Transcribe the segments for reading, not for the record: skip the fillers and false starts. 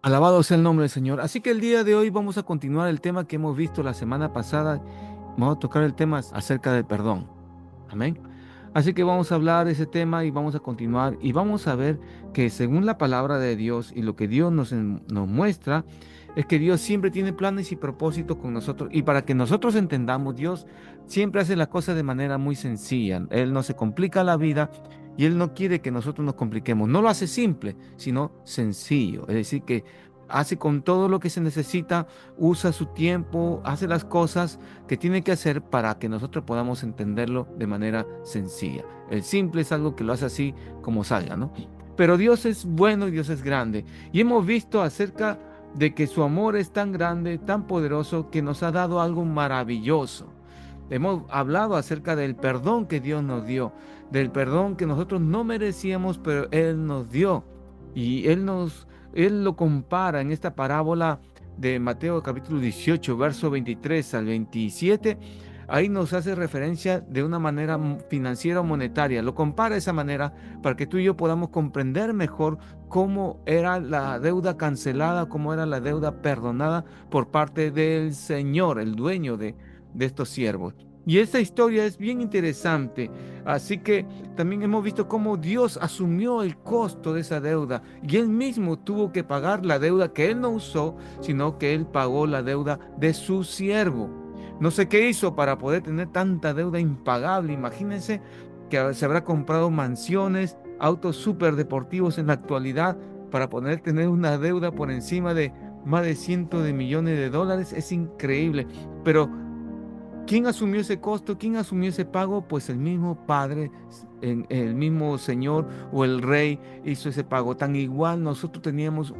Alabado sea el nombre del Señor. Así que el día de hoy vamos a continuar el tema que hemos visto la semana pasada. Vamos a tocar el tema acerca del perdón. Amén. Así que vamos a hablar de ese tema y vamos a continuar y vamos a ver que según la palabra de Dios y lo que Dios nos muestra, es que Dios siempre tiene planes y propósitos con nosotros. Y para que nosotros entendamos, Dios siempre hace las cosas de manera muy sencilla. Él no se complica la vida y Él no quiere que nosotros nos compliquemos. No lo hace simple, sino sencillo. Es decir, que hace con todo lo que se necesita, usa su tiempo, hace las cosas que tiene que hacer para que nosotros podamos entenderlo de manera sencilla. El simple es algo que lo hace así como salga, ¿no? Pero Dios es bueno y Dios es grande. Y hemos visto acerca de que su amor es tan grande, tan poderoso, que nos ha dado algo maravilloso. Hemos hablado acerca del perdón que Dios nos dio, del perdón que nosotros no merecíamos, pero Él nos dio. Y Él lo compara en esta parábola de Mateo capítulo 18, verso 23 al 27. Ahí nos hace referencia de una manera financiera o monetaria. Lo compara de esa manera para que tú y yo podamos comprender mejor cómo era la deuda cancelada, cómo era la deuda perdonada por parte del Señor, el dueño de estos siervos. Y esta historia es bien interesante, así que también hemos visto cómo Dios asumió el costo de esa deuda y Él mismo tuvo que pagar la deuda que Él no usó, sino que Él pagó la deuda de su siervo. No sé qué hizo para poder tener tanta deuda impagable. Imagínense que se habrá comprado mansiones, autos súper deportivos en la actualidad para poder tener una deuda por encima de más de cientos de millones de dólares. Es increíble, pero ¿quién asumió ese costo? ¿Quién asumió ese pago? Pues el mismo Padre, el mismo Señor o el Rey hizo ese pago. Tan igual nosotros teníamos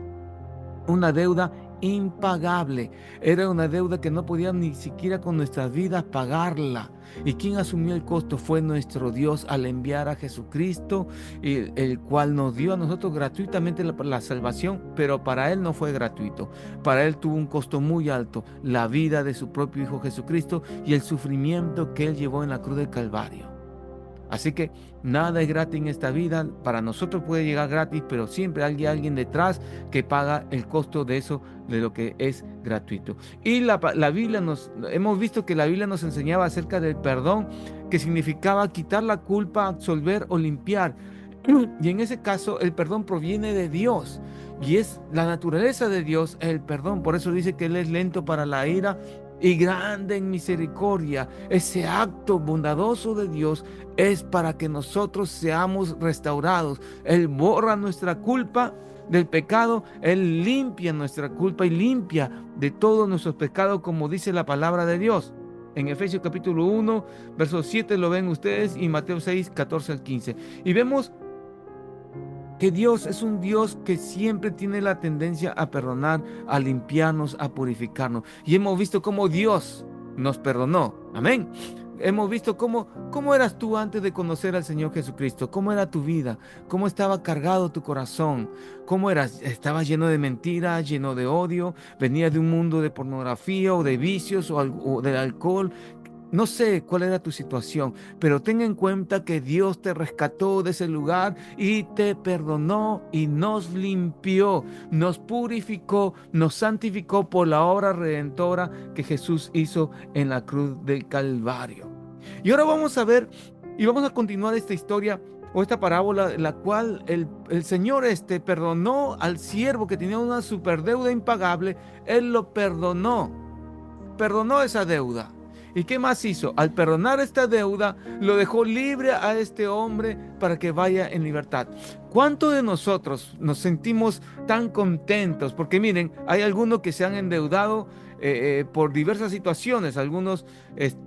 una deuda impagable. Era una deuda que no podíamos ni siquiera con nuestras vidas pagarla. ¿Y quien asumió el costo? Fue nuestro Dios al enviar a Jesucristo, el cual nos dio a nosotros gratuitamente la salvación, pero para Él no fue gratuito. Para Él tuvo un costo muy alto, la vida de su propio Hijo Jesucristo y el sufrimiento que Él llevó en la cruz del Calvario. Así que nada es gratis en esta vida. Para nosotros puede llegar gratis, pero siempre hay alguien detrás que paga el costo de eso, de lo que es gratuito. Y la Biblia hemos visto que la Biblia nos enseñaba acerca del perdón, que significaba quitar la culpa, absolver o limpiar. Y en ese caso, el perdón proviene de Dios. Y es la naturaleza de Dios el perdón. Por eso dice que Él es lento para la ira y grande en misericordia. Ese acto bondadoso de Dios es para que nosotros seamos restaurados. Él borra nuestra culpa del pecado, Él limpia nuestra culpa y limpia de todos nuestros pecados, como dice la palabra de Dios. En Efesios capítulo 1, verso 7 lo ven ustedes y Mateo 6, 14 al 15. Y vemos que Dios es un Dios que siempre tiene la tendencia a perdonar, a limpiarnos, a purificarnos. Y hemos visto cómo Dios nos perdonó. Amén. Hemos visto cómo eras tú antes de conocer al Señor Jesucristo, cómo era tu vida, cómo estaba cargado tu corazón, cómo eras, estabas lleno de mentiras, lleno de odio, venías de un mundo de pornografía o de vicios o del alcohol. No sé cuál era tu situación, pero ten en cuenta que Dios te rescató de ese lugar y te perdonó y nos limpió, nos purificó, nos santificó por la obra redentora que Jesús hizo en la cruz del Calvario. Y ahora vamos a ver y vamos a continuar esta historia o esta parábola, en la cual el Señor perdonó al siervo que tenía una superdeuda impagable. Él lo perdonó esa deuda. ¿Y qué más hizo? Al perdonar esta deuda, lo dejó libre a este hombre para que vaya en libertad. ¿Cuánto de nosotros nos sentimos tan contentos? Porque miren, hay algunos que se han endeudado por diversas situaciones. Algunos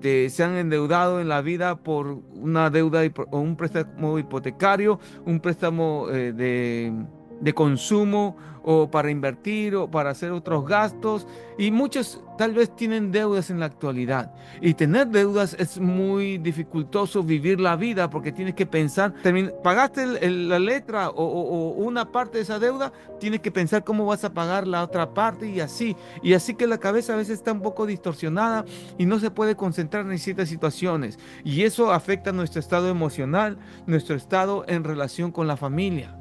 se han endeudado en la vida por una deuda o un préstamo hipotecario, un préstamo de consumo o para invertir o para hacer otros gastos. Y muchos tal vez tienen deudas en la actualidad. Y tener deudas es muy dificultoso vivir la vida porque tienes que pensar, pagaste la letra o una parte de esa deuda, tienes que pensar cómo vas a pagar la otra parte y así. Y así que la cabeza a veces está un poco distorsionada y no se puede concentrar en ciertas situaciones. Y eso afecta nuestro estado emocional, nuestro estado en relación con la familia.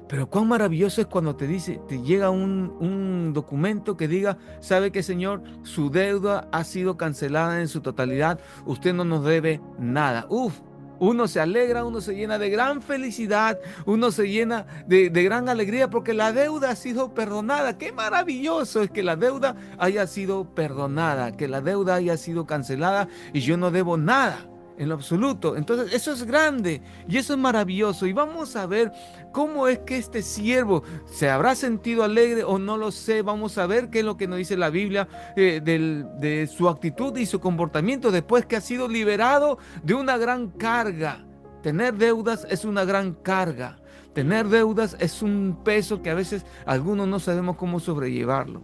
Pero cuán maravilloso es cuando te dice, te llega un documento que diga, sabe que Señor, su deuda ha sido cancelada en su totalidad, usted no nos debe nada. Uf, uno se alegra, uno se llena de gran felicidad, uno se llena de gran alegría porque la deuda ha sido perdonada. Qué maravilloso es que la deuda haya sido perdonada, que la deuda haya sido cancelada y yo no debo nada en lo absoluto. Entonces, eso es grande y eso es maravilloso. Y vamos a ver cómo es que este siervo se habrá sentido alegre o no lo sé. Vamos a ver qué es lo que nos dice la Biblia de su actitud y su comportamiento después que ha sido liberado de una gran carga. Tener deudas es una gran carga. Tener deudas es un peso que a veces algunos no sabemos cómo sobrellevarlo.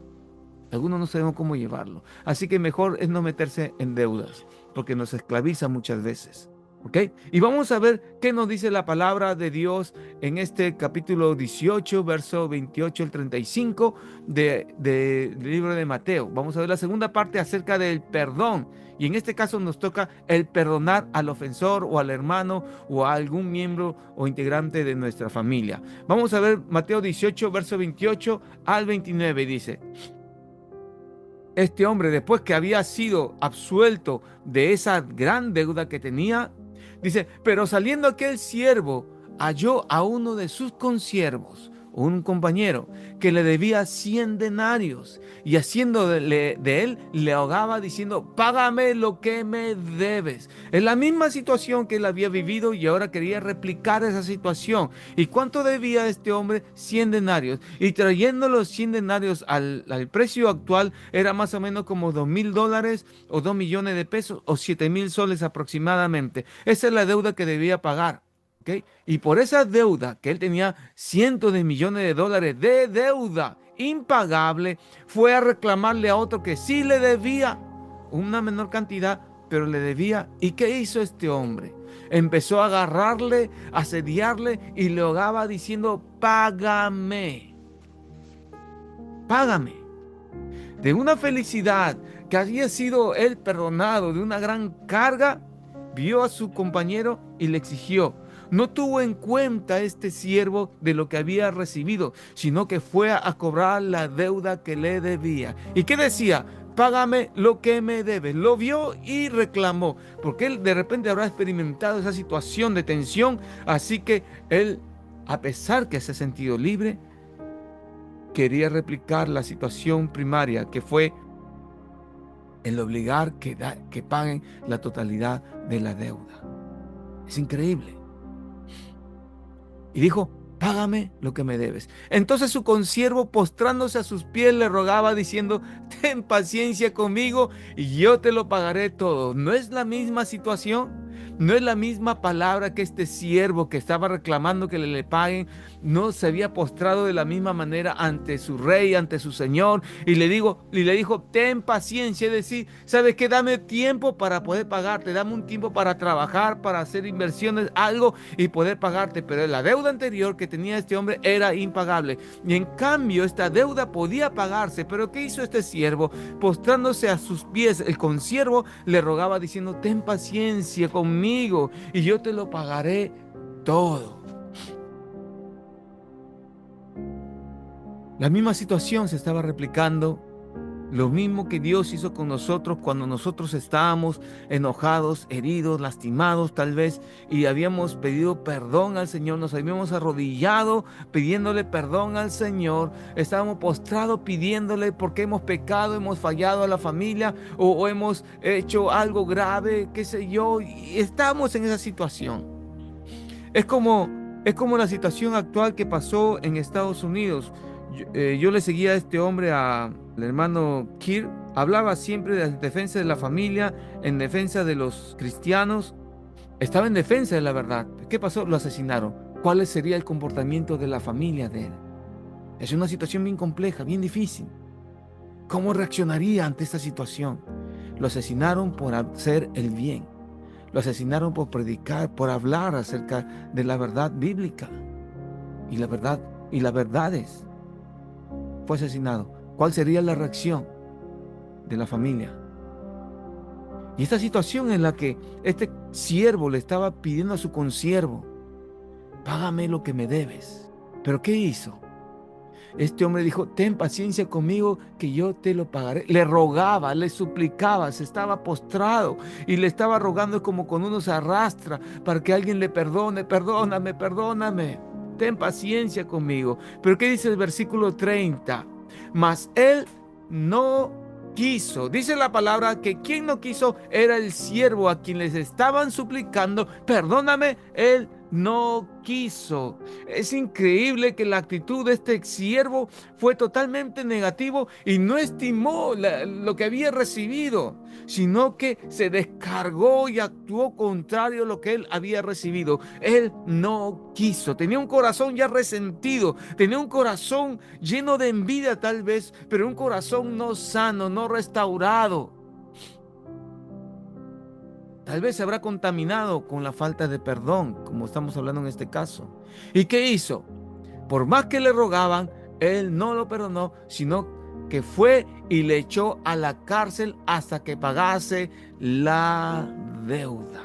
Algunos no sabemos cómo llevarlo. Así que mejor es no meterse en deudas, porque nos esclaviza muchas veces. ¿Ok? Y vamos a ver qué nos dice la palabra de Dios en este capítulo 18, verso 28 al 35 del libro de Mateo. Vamos a ver la segunda parte acerca del perdón. Y en este caso nos toca el perdonar al ofensor o al hermano o a algún miembro o integrante de nuestra familia. Vamos a ver Mateo 18, verso 28 al 29. Dice: este hombre, después que había sido absuelto de esa gran deuda que tenía, dice, pero saliendo aquel siervo, halló a uno de sus consiervos, un compañero, que le debía 100 denarios, y haciendo de él, le ahogaba diciendo, págame lo que me debes. Es la misma situación que él había vivido y ahora quería replicar esa situación. ¿Y cuánto debía este hombre? 100 denarios. Y trayendo los 100 denarios al precio actual, era más o menos como $2,000 o 2 millones de pesos o 7,000 soles aproximadamente. Esa es la deuda que debía pagar. ¿Ok? Y por esa deuda que él tenía cientos de millones de dólares de deuda impagable, fue a reclamarle a otro que sí le debía una menor cantidad, pero le debía. ¿Y qué hizo este hombre? Empezó a agarrarle, a asediarle y le ahogaba diciendo, págame, págame. De una felicidad que había sido él perdonado de una gran carga, vio a su compañero y le exigió. No tuvo en cuenta este siervo de lo que había recibido, sino que fue a cobrar la deuda que le debía. ¿Y qué decía? Págame lo que me debes. Lo vio y reclamó, porque él de repente habrá experimentado esa situación de tensión, así que él, a pesar que se ha sentido libre, quería replicar la situación primaria, que fue el obligar que paguen la totalidad de la deuda. Es increíble. Y dijo, págame lo que me debes. Entonces su consiervo, postrándose a sus pies, le rogaba diciendo, ten paciencia conmigo y yo te lo pagaré todo. ¿No es la misma situación? ¿No es la misma palabra que este siervo que estaba reclamando que le paguen? ¿No se había postrado de la misma manera ante su rey, ante su señor? Y le dijo, ten paciencia, es decir, ¿sabes qué? Dame tiempo para poder pagarte, dame un tiempo para trabajar, para hacer inversiones, algo y poder pagarte. Pero la deuda anterior que tenía este hombre era impagable. Y en cambio esta deuda podía pagarse. Pero ¿qué hizo este siervo? Postrándose a sus pies, el consiervo le rogaba diciendo, ten paciencia conmigo y yo te lo pagaré todo. La misma situación se estaba replicando, lo mismo que Dios hizo con nosotros cuando nosotros estábamos enojados, heridos, lastimados tal vez, y habíamos pedido perdón al Señor, nos habíamos arrodillado pidiéndole perdón al Señor, estábamos postrados pidiéndole porque hemos pecado, hemos fallado a la familia o hemos hecho algo grave, qué sé yo, y estamos en esa situación. Es como, es como la situación actual que pasó en Estados Unidos. Yo le seguía a este hombre, al hermano Kirk, hablaba siempre de la defensa de la familia, en defensa de los cristianos, estaba en defensa de la verdad. ¿Qué pasó? Lo asesinaron. ¿Cuál sería el comportamiento de la familia de él? Es una situación bien compleja, bien difícil. ¿Cómo reaccionaría ante esta situación? Lo asesinaron por hacer el bien. Lo asesinaron por predicar, por hablar acerca de la verdad bíblica y la verdad y las verdades. Fue asesinado. ¿Cuál sería la reacción de la familia? Y esta situación en la que este siervo le estaba pidiendo a su consiervo, págame lo que me debes. ¿Pero qué hizo? Este hombre dijo, ten paciencia conmigo que yo te lo pagaré. Le rogaba, le suplicaba, se estaba postrado y le estaba rogando como cuando uno se arrastra para que alguien le perdone, perdóname, perdóname. Ten paciencia conmigo. Pero ¿qué dice el versículo 30? Mas él no quiso. Dice la palabra que quien no quiso era el siervo a quien les estaban suplicando, perdóname, él no quiso. Es increíble que la actitud de este siervo fue totalmente negativo y no estimó lo que había recibido, sino que se descargó y actuó contrario a lo que él había recibido. Él no quiso. Tenía un corazón ya resentido, tenía un corazón lleno de envidia tal vez, pero un corazón no sano, no restaurado. Tal vez se habrá contaminado con la falta de perdón, como estamos hablando en este caso. ¿Y qué hizo? Por más que le rogaban, él no lo perdonó, sino que fue y le echó a la cárcel hasta que pagase la deuda.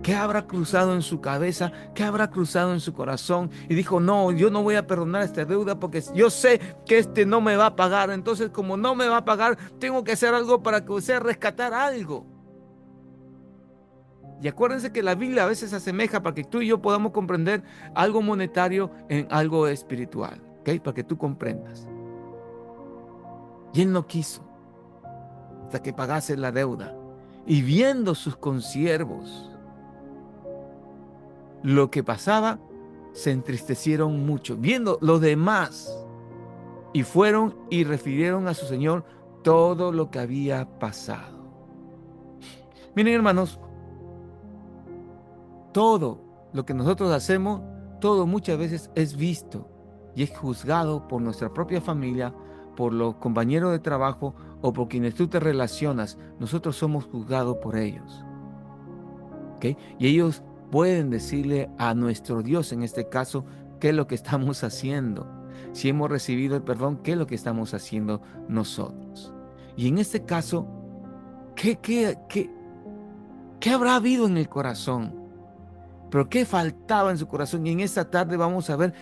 ¿Qué habrá cruzado en su cabeza? ¿Qué habrá cruzado en su corazón? Y dijo, no, yo no voy a perdonar esta deuda porque yo sé que este no me va a pagar. Entonces, como no me va a pagar, tengo que hacer algo para que sea rescatar algo. Y acuérdense que la Biblia a veces se asemeja para que tú y yo podamos comprender algo monetario en algo espiritual, ¿ok? Para que tú comprendas. Y él no quiso hasta que pagase la deuda. Y viendo sus consiervos lo que pasaba, se entristecieron mucho. Viendo los demás, y fueron y refirieron a su señor todo lo que había pasado. Miren, hermanos, todo lo que nosotros hacemos, todo muchas veces es visto y es juzgado por nuestra propia familia, por los compañeros de trabajo o por quienes tú te relacionas. Nosotros somos juzgados por ellos. ¿Ok? Y ellos pueden decirle a nuestro Dios, en este caso, qué es lo que estamos haciendo. Si hemos recibido el perdón, qué es lo que estamos haciendo nosotros. Y en este caso, ¿qué habrá habido en el corazón? Pero qué faltaba en su corazón. Y en esta tarde vamos a ver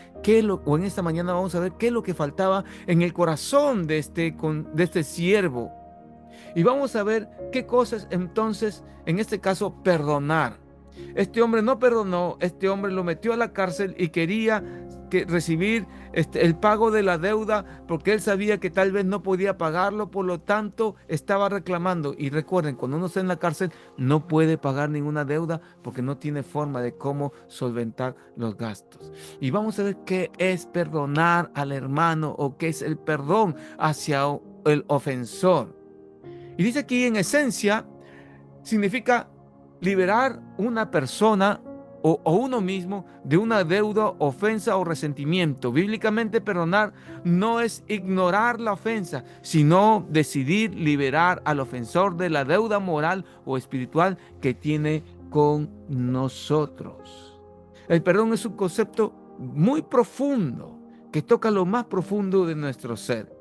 o en esta mañana vamos a ver qué es lo que faltaba en el corazón de este siervo. Y vamos a ver qué cosas entonces, en este caso, perdonar. Este hombre no perdonó, este hombre lo metió a la cárcel y quería recibir el pago de la deuda porque él sabía que tal vez no podía pagarlo, por lo tanto estaba reclamando. Y recuerden, cuando uno está en la cárcel no puede pagar ninguna deuda porque no tiene forma de cómo solventar los gastos. Y vamos a ver qué es perdonar al hermano o qué es el perdón hacia el ofensor. Y dice aquí en esencia, significa liberar una persona o uno mismo de una deuda, ofensa o resentimiento. Bíblicamente perdonar no es ignorar la ofensa, sino decidir liberar al ofensor de la deuda moral o espiritual que tiene con nosotros. El perdón es un concepto muy profundo que toca lo más profundo de nuestro ser.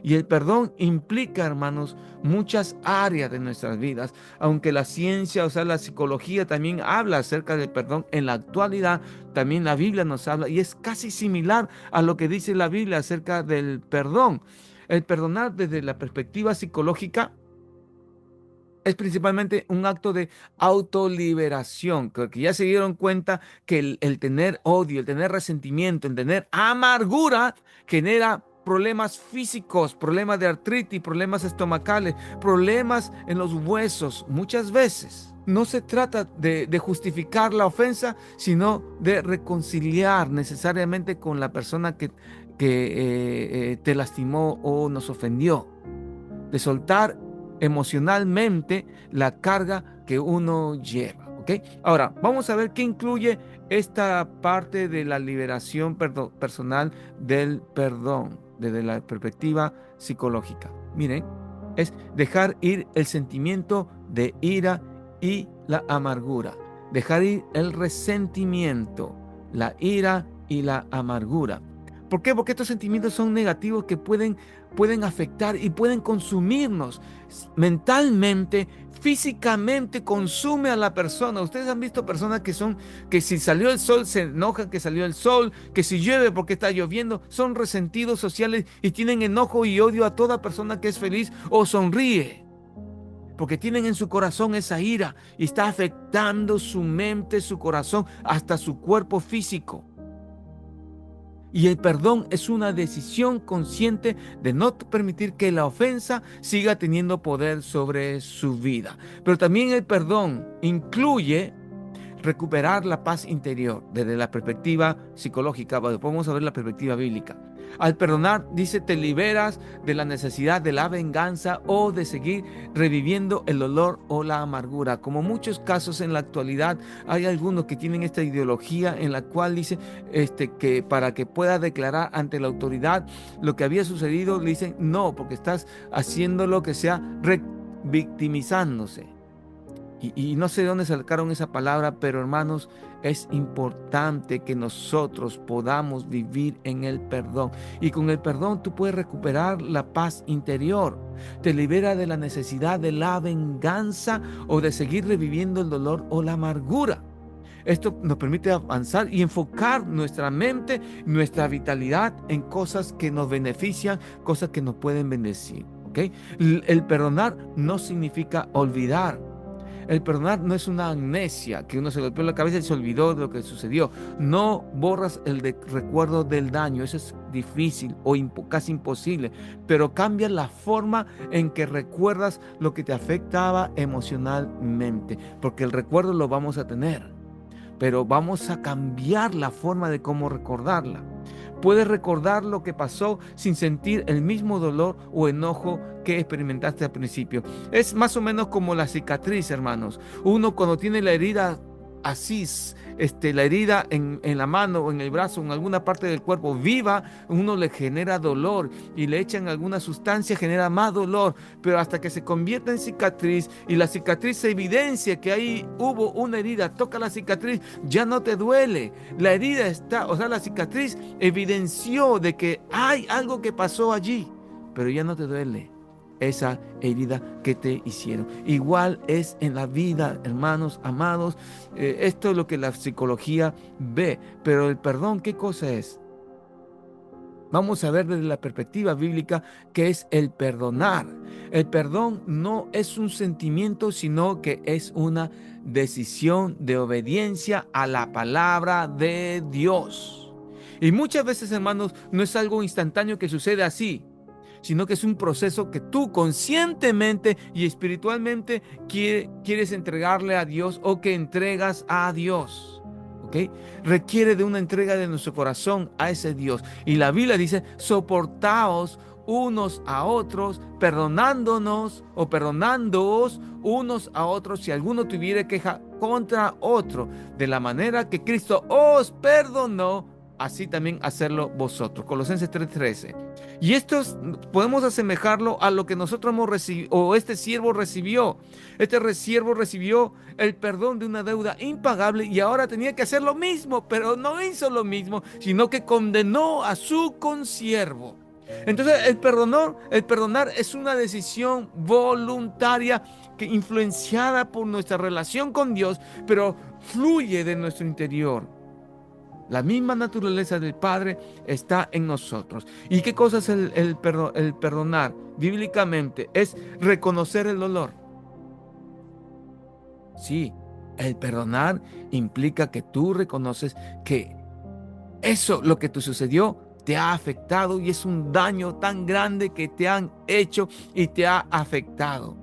Y el perdón implica, hermanos, muchas áreas de nuestras vidas. Aunque la ciencia, o sea, la psicología también habla acerca del perdón, en la actualidad también la Biblia nos habla y es casi similar a lo que dice la Biblia acerca del perdón. El perdonar desde la perspectiva psicológica es principalmente un acto de autoliberación, que ya se dieron cuenta que el tener odio, el tener resentimiento, el tener amargura genera problemas físicos, problemas de artritis, problemas estomacales, problemas en los huesos, muchas veces. No se trata de justificar la ofensa, sino de reconciliar necesariamente con la persona que te lastimó o nos ofendió, de soltar emocionalmente la carga que uno lleva, ¿ok? Ahora, vamos a ver qué incluye esta parte de la liberación personal del perdón desde la perspectiva psicológica. Miren, es dejar ir el sentimiento de ira y la amargura, dejar ir el resentimiento, la ira y la amargura. ¿Por qué? Porque estos sentimientos son negativos que pueden afectar y pueden consumirnos mentalmente, físicamente, consume a la persona. Ustedes han visto personas que si salió el sol se enojan que salió el sol, que si llueve porque está lloviendo, son resentidos sociales y tienen enojo y odio a toda persona que es feliz o sonríe. Porque tienen en su corazón esa ira y está afectando su mente, su corazón, hasta su cuerpo físico. Y el perdón es una decisión consciente de no permitir que la ofensa siga teniendo poder sobre su vida. Pero también el perdón incluye recuperar la paz interior desde la perspectiva psicológica. Vamos a ver la perspectiva bíblica. Al perdonar, dice, te liberas de la necesidad de la venganza o de seguir reviviendo el dolor o la amargura. Como muchos casos en la actualidad, hay algunos que tienen esta ideología en la cual dice que para que pueda declarar ante la autoridad lo que había sucedido, le dicen no, porque estás haciendo lo que sea victimizándose. Y no sé de dónde sacaron esa palabra, pero hermanos, es importante que nosotros podamos vivir en el perdón. Y con el perdón tú puedes recuperar la paz interior. Te libera de la necesidad de la venganza o de seguir reviviendo el dolor o la amargura. Esto nos permite avanzar y enfocar nuestra mente, nuestra vitalidad en cosas que nos benefician, cosas que nos pueden bendecir. ¿Ok? El perdonar no significa olvidar. El perdonar no es una amnesia, que uno se golpeó la cabeza y se olvidó de lo que sucedió. No borras el recuerdo del daño, eso es difícil o casi imposible, pero cambia la forma en que recuerdas lo que te afectaba emocionalmente, porque el recuerdo lo vamos a tener, pero vamos a cambiar la forma de cómo recordarla. Puedes recordar lo que pasó sin sentir el mismo dolor o enojo que experimentaste al principio. Es más o menos como la cicatriz, hermanos. Uno cuando tiene la herida así, la herida en la mano o en el brazo o en alguna parte del cuerpo viva, uno le genera dolor y le echan alguna sustancia, genera más dolor, pero hasta que se convierta en cicatriz y la cicatriz se evidencia que ahí hubo una herida, toca la cicatriz, ya no te duele. La herida está, o sea, la cicatriz evidenció de que hay algo que pasó allí, pero ya no te duele esa herida que te hicieron. Igual es en la vida, hermanos amados. Esto es lo que la psicología ve. Pero el perdón, ¿qué cosa es? Vamos a ver desde la perspectiva bíblica qué es el perdonar. El perdón no es un sentimiento, sino que es una decisión de obediencia a la palabra de Dios. Y muchas veces, hermanos, no es algo instantáneo que sucede así, sino que es un proceso que tú conscientemente y espiritualmente quieres entregarle a Dios o que entregas a Dios. ¿Ok? Requiere de una entrega de nuestro corazón a ese Dios. Y la Biblia dice, soportaos unos a otros, perdonándonos o perdonándoos unos a otros si alguno tuviera queja contra otro, de la manera que Cristo os perdonó, así también hacerlo vosotros. Colosenses 3:13. Y esto podemos asemejarlo a lo que nosotros hemos recibido, o este siervo recibió. Este siervo recibió el perdón de una deuda impagable y ahora tenía que hacer lo mismo, pero no hizo lo mismo, sino que condenó a su consiervo. Entonces el perdonar es una decisión voluntaria que influenciada por nuestra relación con Dios, pero fluye de nuestro interior. La misma naturaleza del Padre está en nosotros. ¿Y qué cosa es el perdonar? Bíblicamente es reconocer el dolor. Sí, el perdonar implica que tú reconoces que eso, lo que te sucedió, te ha afectado y es un daño tan grande que te han hecho y te ha afectado.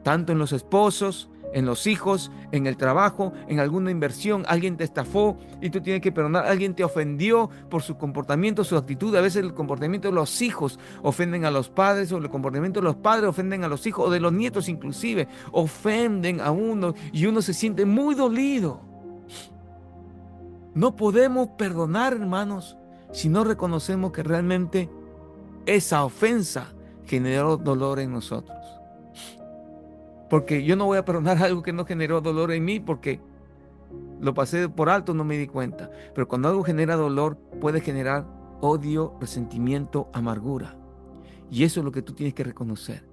Tanto en los esposos, en los hijos, en el trabajo, en alguna inversión, alguien te estafó y tú tienes que perdonar, alguien te ofendió por su comportamiento, su actitud. A veces el comportamiento de los hijos ofenden a los padres, o el comportamiento de los padres ofenden a los hijos, o de los nietos inclusive, ofenden a uno y uno se siente muy dolido. No podemos perdonar, hermanos, si no reconocemos que realmente esa ofensa generó dolor en nosotros. Porque yo no voy a perdonar algo que no generó dolor en mí porque lo pasé por alto, no me di cuenta. Pero cuando algo genera dolor, puede generar odio, resentimiento, amargura. Y eso es lo que tú tienes que reconocer,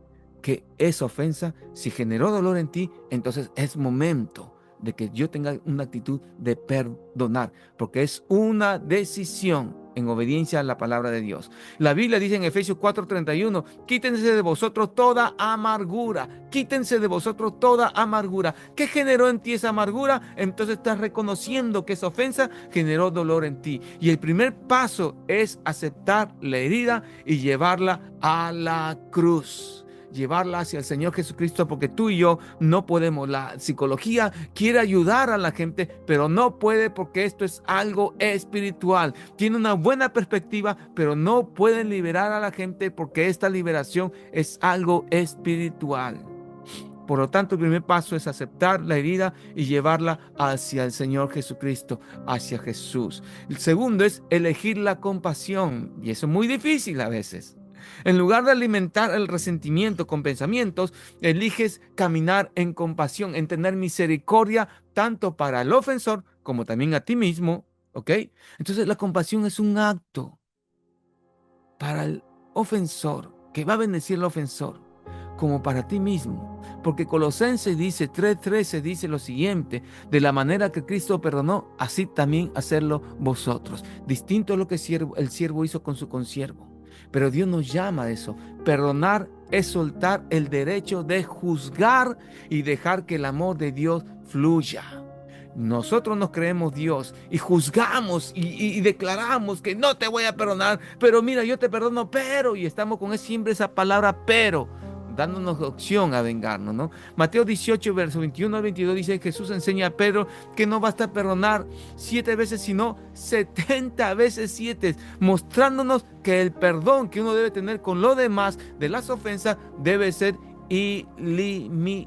que esa ofensa, si generó dolor en ti, entonces es momento de que yo tenga una actitud de perdonar, porque es una decisión en obediencia a la palabra de Dios. La Biblia dice en Efesios 4:31, quítense de vosotros toda amargura, quítense de vosotros toda amargura. ¿Qué generó en ti esa amargura? Entonces estás reconociendo que esa ofensa generó dolor en ti. Y el primer paso es aceptar la herida y llevarla a la cruz, llevarla hacia el Señor Jesucristo, porque tú y yo no podemos. La psicología quiere ayudar a la gente, pero no puede, porque esto es algo espiritual. Tiene una buena perspectiva, pero no pueden liberar a la gente porque esta liberación es algo espiritual. Por lo tanto, el primer paso es aceptar la herida y llevarla hacia el Señor Jesucristo, hacia Jesús. El segundo es elegir la compasión, y eso es muy difícil a veces. En lugar de alimentar el resentimiento con pensamientos, eliges caminar en compasión, en tener misericordia tanto para el ofensor como también a ti mismo, ¿ok? Entonces la compasión es un acto para el ofensor, que va a bendecir al ofensor, como para ti mismo. Porque Colosenses dice 3:13 dice lo siguiente: de la manera que Cristo perdonó, así también hacerlo vosotros. Distinto a lo que el siervo hizo con su consiervo. Pero Dios nos llama a eso. Perdonar es soltar el derecho de juzgar y dejar que el amor de Dios fluya. Nosotros nos creemos Dios y juzgamos y declaramos que no te voy a perdonar, pero mira, yo te perdono, pero, y estamos con siempre esa palabra pero, dándonos opción a vengarnos, ¿no? Mateo 18, verso 21 al 22 dice: Jesús enseña a Pedro que no basta perdonar 7 veces, sino 70 veces 7, mostrándonos que el perdón que uno debe tener con lo demás de las ofensas debe ser ilimitado.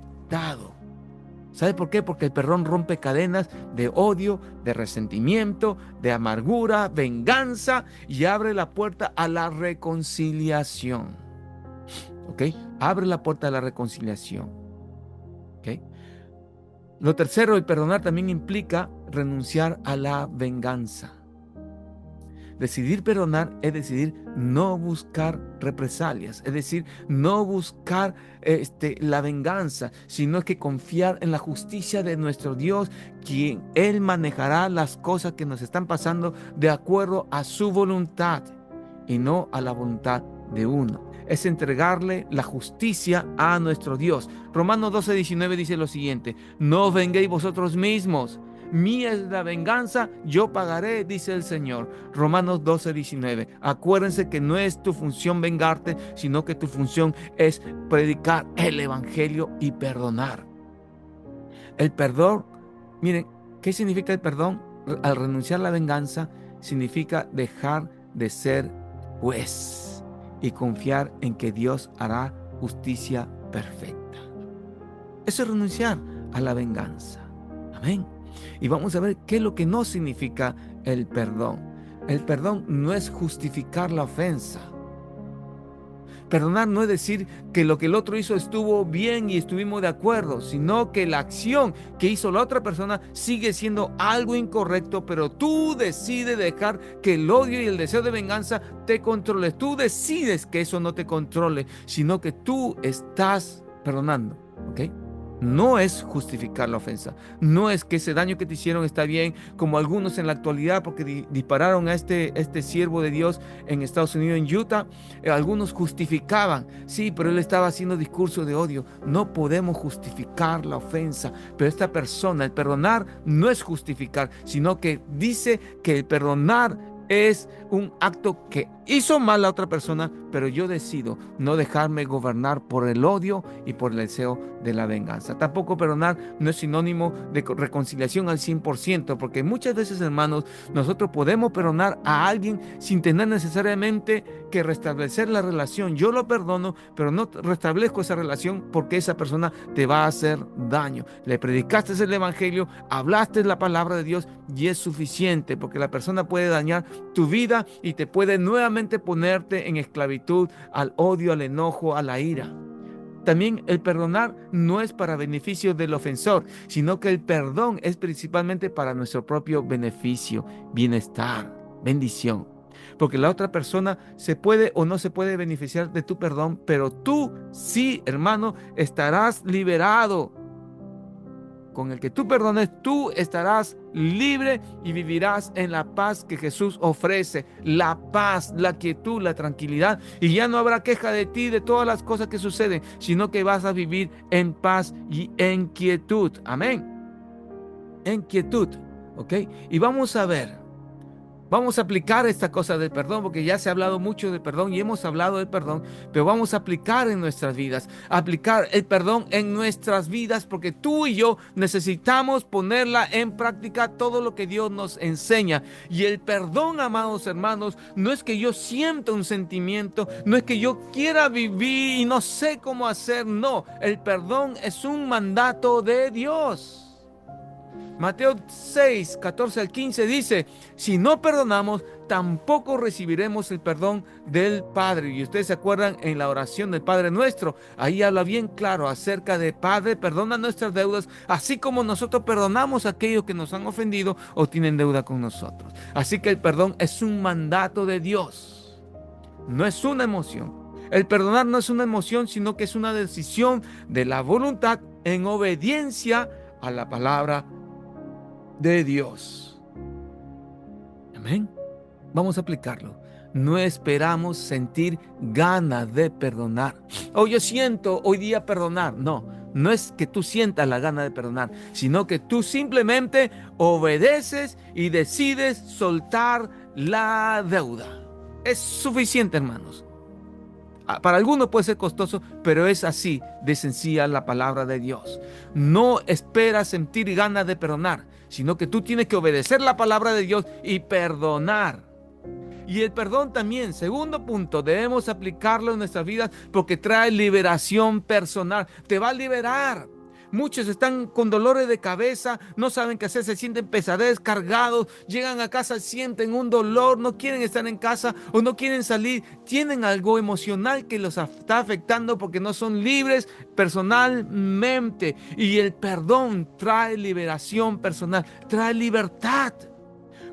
¿Sabe por qué? Porque el perdón rompe cadenas de odio, de resentimiento, de amargura, venganza, y abre la puerta a la reconciliación. ¿Ok? Abre la puerta a la reconciliación. ¿Ok? Lo tercero, el perdonar también implica renunciar a la venganza. Decidir perdonar es decidir no buscar represalias, es decir, no buscar la venganza, sino que confiar en la justicia de nuestro Dios, quien Él manejará las cosas que nos están pasando de acuerdo a su voluntad y no a la voluntad de uno. Es entregarle la justicia a nuestro Dios. Romanos 12:19 dice lo siguiente: no os venguéis vosotros mismos, mía es la venganza, yo pagaré, dice el Señor. Romanos 12:19. Acuérdense que no es tu función vengarte, sino que tu función es predicar el Evangelio y perdonar. El perdón, miren, ¿qué significa el perdón? Al renunciar a la venganza, significa dejar de ser juez y confiar en que Dios hará justicia perfecta. Eso es renunciar a la venganza. Amén. Y vamos a ver qué es lo que no significa el perdón. El perdón no es justificar la ofensa. Perdonar no es decir que lo que el otro hizo estuvo bien y estuvimos de acuerdo, sino que la acción que hizo la otra persona sigue siendo algo incorrecto, pero tú decides dejar que el odio y el deseo de venganza te controle. Tú decides que eso no te controle, sino que tú estás perdonando, ¿ok? No es justificar la ofensa, no es que ese daño que te hicieron está bien, como algunos en la actualidad, porque dispararon a este siervo de Dios en Estados Unidos, en Utah. Algunos justificaban, sí, pero él estaba haciendo discurso de odio. No podemos justificar la ofensa, pero esta persona, el perdonar no es justificar, sino que dice que el perdonar es un acto que hizo mal la otra persona, pero yo decido no dejarme gobernar por el odio y por el deseo de la venganza. Tampoco perdonar no es sinónimo de reconciliación al 100%, porque muchas veces, hermanos, nosotros podemos perdonar a alguien sin tener necesariamente que restablecer la relación. Yo lo perdono, pero no restablezco esa relación porque esa persona te va a hacer daño. Le predicaste el evangelio, hablaste la palabra de Dios y es suficiente, porque la persona puede dañar tu vida y te puede nuevamente ponerte en esclavitud al odio, al enojo, a la ira. También el perdonar no es para beneficio del ofensor, sino que el perdón es principalmente para nuestro propio beneficio, bienestar, bendición. porque la otra persona se puede o no se puede beneficiar de tu perdón, pero tú sí, hermano, estarás liberado. Con el que tú perdones, tú estarás libre y vivirás en la paz que Jesús ofrece. La paz, la quietud, la tranquilidad. Y ya no habrá queja de ti, de todas las cosas que suceden, sino que vas a vivir en paz y en quietud. Amén. En quietud. ¿Ok? Y vamos a ver. Vamos a aplicar esta cosa del perdón, porque ya se ha hablado mucho del perdón y hemos hablado del perdón, pero vamos a aplicar en nuestras vidas, aplicar el perdón en nuestras vidas, porque tú y yo necesitamos ponerla en práctica todo lo que Dios nos enseña. Y el perdón, amados hermanos, no es que yo sienta un sentimiento, no es que yo quiera vivir y no sé cómo hacer, no, el perdón es un mandato de Dios. Mateo 6, 14 al 15 dice, si no perdonamos, tampoco recibiremos el perdón del Padre. Y ustedes se acuerdan en la oración del Padre Nuestro, ahí habla bien claro acerca de Padre, perdona nuestras deudas, así como nosotros perdonamos a aquellos que nos han ofendido o tienen deuda con nosotros. Así que el perdón es un mandato de Dios, no es una emoción. El perdonar no es una emoción, sino que es una decisión de la voluntad en obediencia a la palabra de Dios. Amén. Vamos a aplicarlo. No esperamos sentir ganas de perdonar. Oh, yo siento hoy día perdonar. No, no es que tú sientas la gana de perdonar, sino que tú simplemente obedeces y decides soltar la deuda. Es suficiente, hermanos. Para algunos puede ser costoso, pero es así de sencilla la palabra de Dios. No esperas sentir ganas de perdonar, sino que tú tienes que obedecer la palabra de Dios y perdonar. Y el perdón también, segundo punto, debemos aplicarlo en nuestras vidas porque trae liberación personal. Te va a liberar. Muchos están con dolores de cabeza, no saben qué hacer, se sienten pesadez, cargados, llegan a casa, sienten un dolor, no quieren estar en casa o no quieren salir. Tienen algo emocional que los está afectando porque no son libres personalmente. Y el perdón trae liberación personal, trae libertad.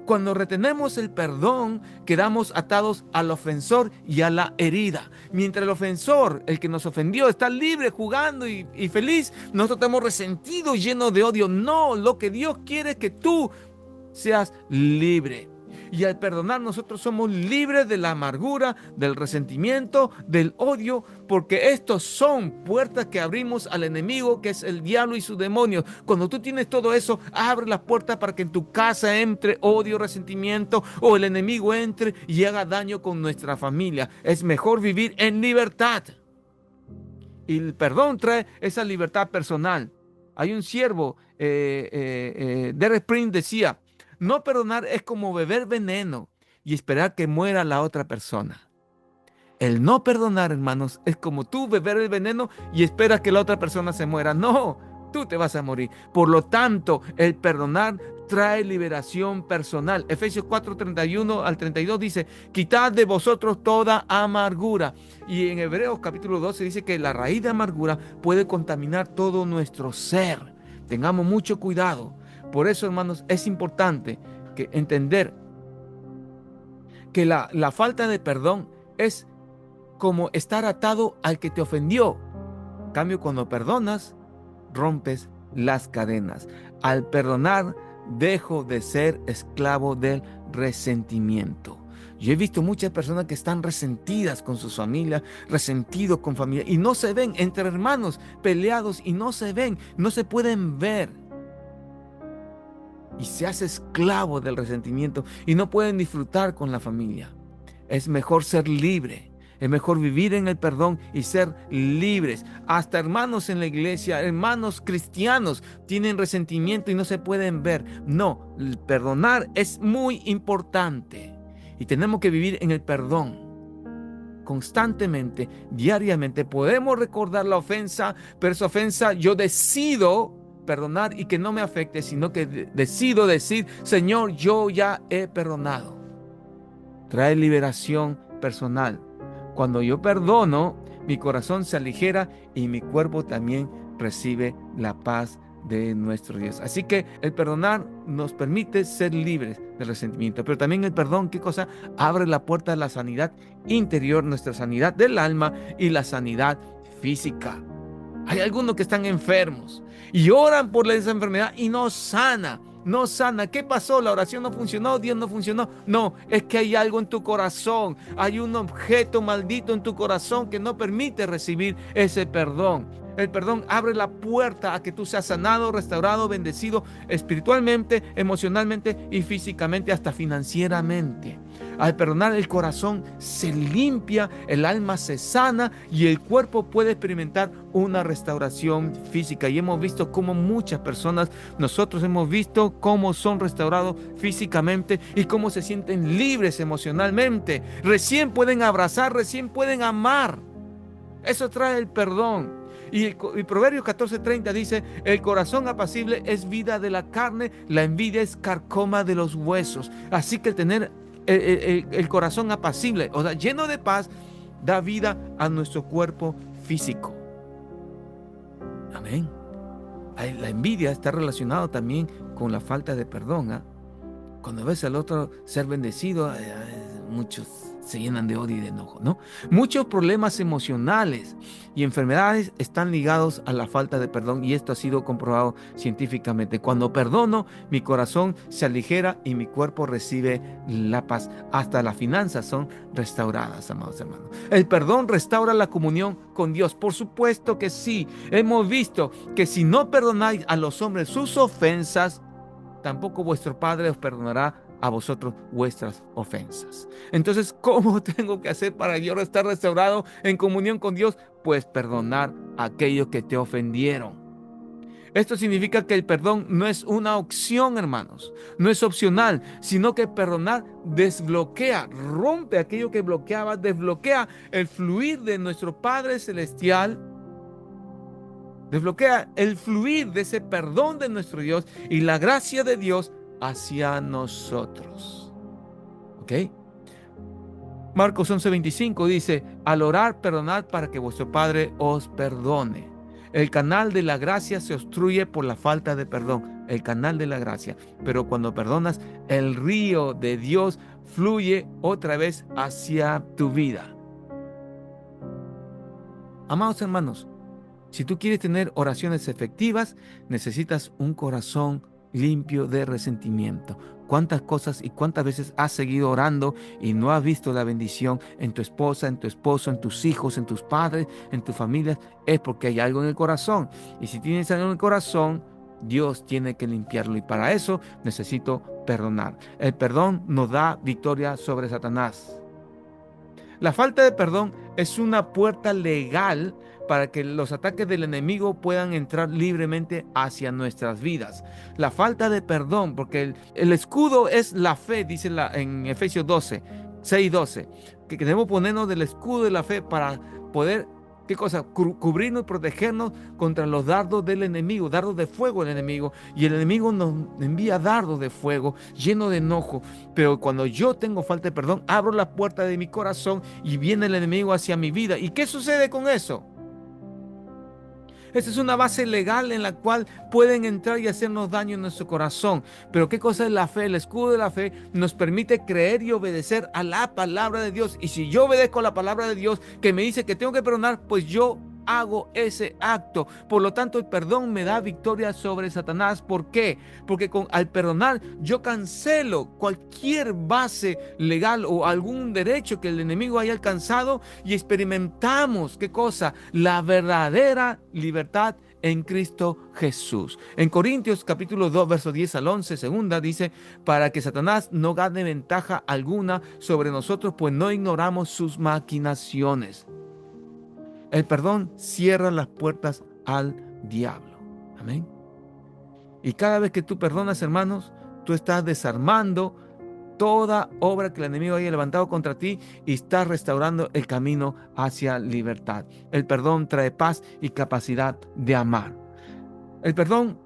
Cuando retenemos el perdón, quedamos atados al ofensor y a la herida. Mientras el ofensor, el que nos ofendió, está libre, jugando y feliz, nosotros estamos resentidos, llenos de odio. No, lo que Dios quiere es que tú seas libre. Y al perdonar nosotros somos libres de la amargura, del resentimiento, del odio, porque estos son puertas que abrimos al enemigo, que es el diablo y sus demonios. Cuando tú tienes todo eso, abre las puertas para que en tu casa entre odio, resentimiento o el enemigo entre y haga daño con nuestra familia. Es mejor vivir en libertad. Y el perdón trae esa libertad personal. Hay un siervo, Derek Prince decía, no perdonar es como beber veneno y esperar que muera la otra persona. El no perdonar, hermanos, es como tú beber el veneno y esperas que la otra persona se muera. No, tú te vas a morir. Por lo tanto, el perdonar trae liberación personal. Efesios 4:31 al 32 dice, quitad de vosotros toda amargura. Y en Hebreos capítulo 12 dice que la raíz de amargura puede contaminar todo nuestro ser. Tengamos mucho cuidado. Por eso, hermanos, es importante que entender que la falta de perdón es como estar atado al que te ofendió. En cambio, cuando perdonas, rompes las cadenas. Al perdonar, dejo de ser esclavo del resentimiento. Yo he visto muchas personas que están resentidas con sus familias, resentidos con familia, y no se ven entre hermanos peleados y no se ven, no se pueden ver. Y se hace esclavo del resentimiento y no pueden disfrutar con la familia. Es mejor ser libre. Es mejor vivir en el perdón y ser libres. Hasta hermanos en la iglesia, hermanos cristianos, tienen resentimiento y no se pueden ver. No, el perdonar es muy importante. Y tenemos que vivir en el perdón. Constantemente, diariamente, podemos recordar la ofensa, pero esa ofensa yo decido perdonar y que no me afecte, sino que decido decir, Señor, yo ya he perdonado. Trae liberación personal. Cuando yo perdono, mi corazón se aligera y mi cuerpo también recibe la paz de nuestro Dios. Así que el perdonar nos permite ser libres del resentimiento, pero también el perdón, ¿qué cosa? Abre la puerta a la sanidad interior, nuestra sanidad del alma y la sanidad física. Hay algunos que están enfermos y oran por esa enfermedad y no sana. No sana. ¿Qué pasó? La oración no funcionó, Dios no funcionó. No, es que hay algo en tu corazón. Hay un objeto maldito en tu corazón que no permite recibir ese perdón. El perdón abre la puerta a que tú seas sanado, restaurado, bendecido espiritualmente, emocionalmente y físicamente, hasta financieramente. Al perdonar, el corazón se limpia, el alma se sana y el cuerpo puede experimentar una restauración física. Y hemos visto cómo muchas personas, nosotros hemos visto cómo son restaurados físicamente y cómo se sienten libres emocionalmente. Recién pueden abrazar, recién pueden amar. Eso trae el perdón. Y Proverbios 14:30 dice: el corazón apacible es vida de la carne, la envidia es carcoma de los huesos. Así que tener el corazón apacible, o sea, lleno de paz, da vida a nuestro cuerpo físico. Amén. La envidia está relacionada también con la falta de perdón, ¿eh? Cuando ves al otro ser bendecido, muchos se llenan de odio y de enojo, ¿no? Muchos problemas emocionales y enfermedades están ligados a la falta de perdón, y esto ha sido comprobado científicamente. Cuando perdono, mi corazón se aligera y mi cuerpo recibe la paz. Hasta las finanzas son restauradas, amados hermanos. El perdón restaura la comunión con Dios. Por supuesto que sí. Hemos visto que si no perdonáis a los hombres sus ofensas, tampoco vuestro Padre os perdonará a vosotros vuestras ofensas. Entonces, ¿cómo tengo que hacer para yo estar restaurado en comunión con Dios? Pues perdonar a aquellos que te ofendieron. Esto significa que el perdón no es una opción, hermanos, no es opcional, sino que perdonar desbloquea, rompe aquello que bloqueaba, desbloquea el fluir de nuestro Padre Celestial. Desbloquea el fluir de ese perdón de nuestro Dios y la gracia de Dios hacia nosotros. ¿Ok? Marcos 11:25 dice: al orar, perdonad para que vuestro Padre os perdone. El canal de la gracia se obstruye por la falta de perdón. El canal de la gracia. Pero cuando perdonas, el río de Dios fluye otra vez hacia tu vida. Amados hermanos, si tú quieres tener oraciones efectivas, necesitas un corazón limpio de resentimiento. ¿Cuántas cosas y cuántas veces has seguido orando y no has visto la bendición en tu esposa, en tu esposo, en tus hijos, en tus padres, en tu familia? Es porque hay algo en el corazón. Y si tienes algo en el corazón, Dios tiene que limpiarlo. Y para eso necesito perdonar. El perdón nos da victoria sobre Satanás. La falta de perdón es una puerta legal para que los ataques del enemigo puedan entrar libremente hacia nuestras vidas. La falta de perdón, porque el escudo es la fe, dice en Efesios 6:12, que debemos ponernos del escudo de la fe para poder, ¿qué cosa? Cubrirnos y protegernos contra los dardos del enemigo, dardos de fuego del enemigo. Y el enemigo nos envía dardos de fuego, lleno de enojo. Pero cuando yo tengo falta de perdón, abro la puerta de mi corazón y viene el enemigo hacia mi vida. ¿Y qué sucede con eso? Esta es una base legal en la cual pueden entrar y hacernos daño en nuestro corazón. Pero ¿qué cosa es la fe? El escudo de la fe nos permite creer y obedecer a la palabra de Dios. Y si yo obedezco a la palabra de Dios que me dice que tengo que perdonar, pues yo hago ese acto. Por lo tanto, el perdón me da victoria sobre Satanás. ¿Por qué? Porque al perdonar yo cancelo cualquier base legal o algún derecho que el enemigo haya alcanzado y experimentamos, ¿qué cosa? La verdadera libertad en Cristo Jesús. En Corintios capítulo 2, versos 10 al 11, segunda, dice: para que Satanás no gane ventaja alguna sobre nosotros, pues no ignoramos sus maquinaciones. El perdón cierra las puertas al diablo. Amén. Y cada vez que tú perdonas, hermanos, tú estás desarmando toda obra que el enemigo haya levantado contra ti y estás restaurando el camino hacia libertad. El perdón trae paz y capacidad de amar. El perdón,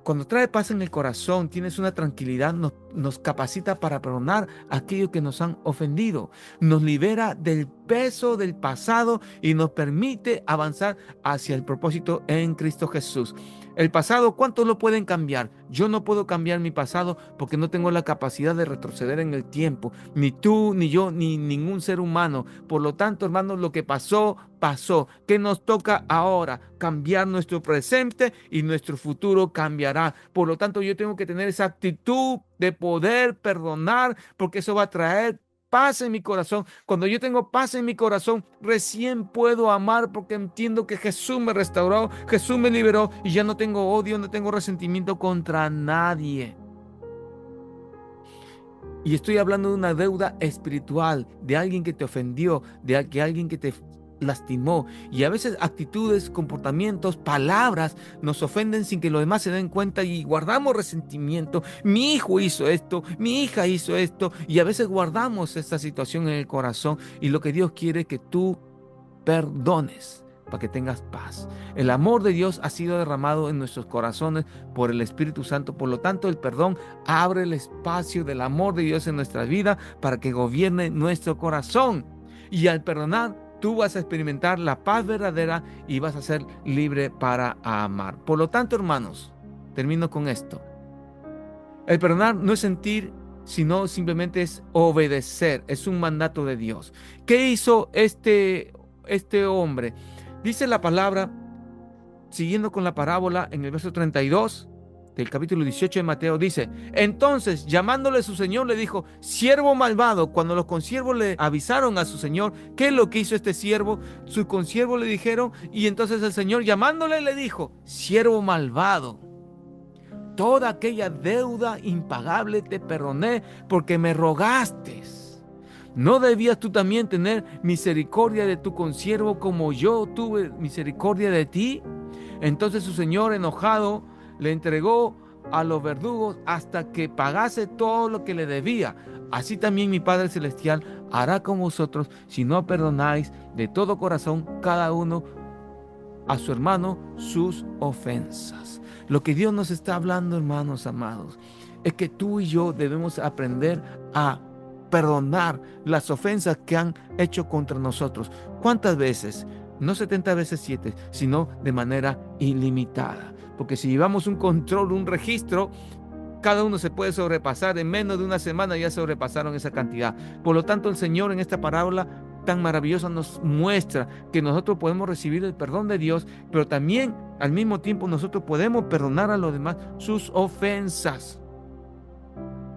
cuando trae paz en el corazón, tienes una tranquilidad, nos nos capacita para perdonar a aquellos que nos han ofendido. Nos libera del peso del pasado y nos permite avanzar hacia el propósito en Cristo Jesús. El pasado, ¿cuántos lo pueden cambiar? Yo no puedo cambiar mi pasado porque no tengo la capacidad de retroceder en el tiempo. Ni tú, ni yo, ni ningún ser humano. Por lo tanto, hermanos, lo que pasó, pasó. ¿Qué nos toca ahora? Cambiar nuestro presente y nuestro futuro cambiará. Por lo tanto, yo tengo que tener esa actitud de poder perdonar porque eso va a traer paz en mi corazón. Cuando yo tengo paz en mi corazón, recién puedo amar porque entiendo que Jesús me restauró, Jesús me liberó y ya no tengo odio, no tengo resentimiento contra nadie. Y estoy hablando de una deuda espiritual, de alguien que te ofendió, de alguien que te lastimó. Y a veces actitudes, comportamientos, palabras nos ofenden sin que los demás se den cuenta y guardamos resentimiento. Mi hijo hizo esto, mi hija hizo esto. Y a veces guardamos esta situación en el corazón. Y lo que Dios quiere es que tú perdones para que tengas paz. El amor de Dios ha sido derramado en nuestros corazones por el Espíritu Santo. Por lo tanto, el perdón abre el espacio del amor de Dios en nuestra vida para que gobierne nuestro corazón. Y al perdonar, tú vas a experimentar la paz verdadera y vas a ser libre para amar. Por lo tanto, hermanos, termino con esto. El perdonar no es sentir, sino simplemente es obedecer. Es un mandato de Dios. ¿Qué hizo este hombre? Dice la palabra, siguiendo con la parábola en el verso 32 del capítulo 18 de Mateo, dice: entonces, llamándole su señor, le dijo: siervo malvado. Cuando los consiervos le avisaron a su señor qué es lo que hizo este siervo, sus consiervos le dijeron, y entonces el señor, llamándole, le dijo: siervo malvado, toda aquella deuda impagable te perdoné porque me rogaste. ¿No debías tú también tener misericordia de tu consiervo como yo tuve misericordia de ti? Entonces su señor, enojado, le entregó a los verdugos hasta que pagase todo lo que le debía. Así también mi Padre Celestial hará con vosotros si no perdonáis de todo corazón cada uno a su hermano sus ofensas. Lo que Dios nos está hablando, hermanos amados, es que tú y yo debemos aprender a perdonar las ofensas que han hecho contra nosotros. ¿Cuántas veces? No 70 veces 7, sino de manera ilimitada. Porque si llevamos un control, un registro, cada uno se puede sobrepasar. En menos de una semana ya sobrepasaron esa cantidad. Por lo tanto, el Señor en esta parábola tan maravillosa nos muestra que nosotros podemos recibir el perdón de Dios, pero también al mismo tiempo nosotros podemos perdonar a los demás sus ofensas.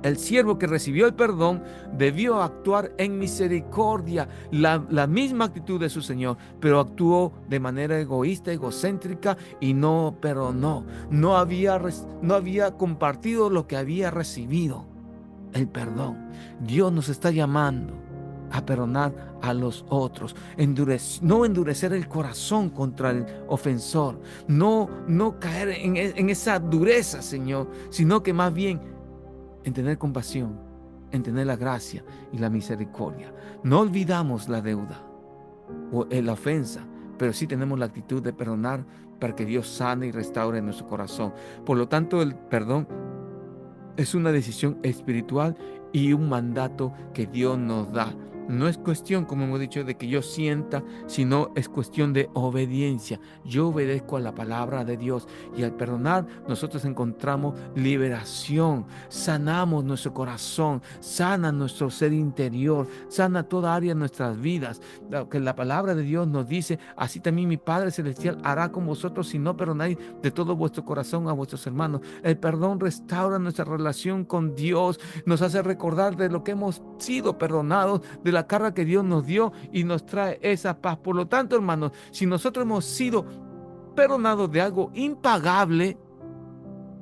El siervo que recibió el perdón debió actuar en misericordia, la misma actitud de su Señor, pero actuó de manera egoísta, egocéntrica y no perdonó. No había compartido lo que había recibido, el perdón. Dios nos está llamando a perdonar a los otros, no endurecer el corazón contra el ofensor, no caer en esa dureza, Señor, sino que más bien en tener compasión, en tener la gracia y la misericordia. No olvidamos la deuda o la ofensa, pero sí tenemos la actitud de perdonar para que Dios sane y restaure nuestro corazón. Por lo tanto, el perdón es una decisión espiritual y un mandato que Dios nos da. No es cuestión, como hemos dicho, de que yo sienta, sino es cuestión de obediencia. Yo obedezco a la palabra de Dios y al perdonar nosotros encontramos liberación, sanamos nuestro corazón, sana nuestro ser interior, sana toda área de nuestras vidas. Lo que la palabra de Dios nos dice: así también mi Padre Celestial hará con vosotros si no perdonáis de todo vuestro corazón a vuestros hermanos. El perdón restaura nuestra relación con Dios, nos hace recordar de lo que hemos sido perdonados, de la carga que Dios nos dio y nos trae esa paz. Por lo tanto, hermanos, si nosotros hemos sido perdonados de algo impagable,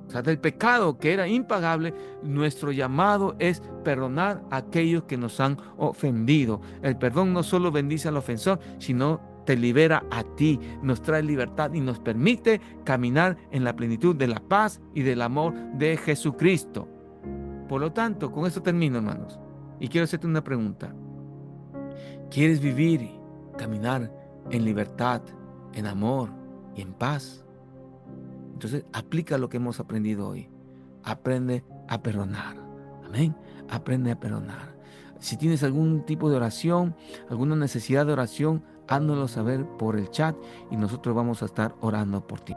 o sea, del pecado que era impagable, nuestro llamado es perdonar a aquellos que nos han ofendido. El perdón no solo bendice al ofensor, sino te libera a ti, nos trae libertad y nos permite caminar en la plenitud de la paz y del amor de Jesucristo. Por lo tanto, con esto termino, hermanos, y quiero hacerte una pregunta. ¿Quieres vivir y caminar en libertad, en amor y en paz? Entonces, aplica lo que hemos aprendido hoy. Aprende a perdonar. Amén. Aprende a perdonar. Si tienes algún tipo de oración, alguna necesidad de oración, háznoslo saber por el chat y nosotros vamos a estar orando por ti.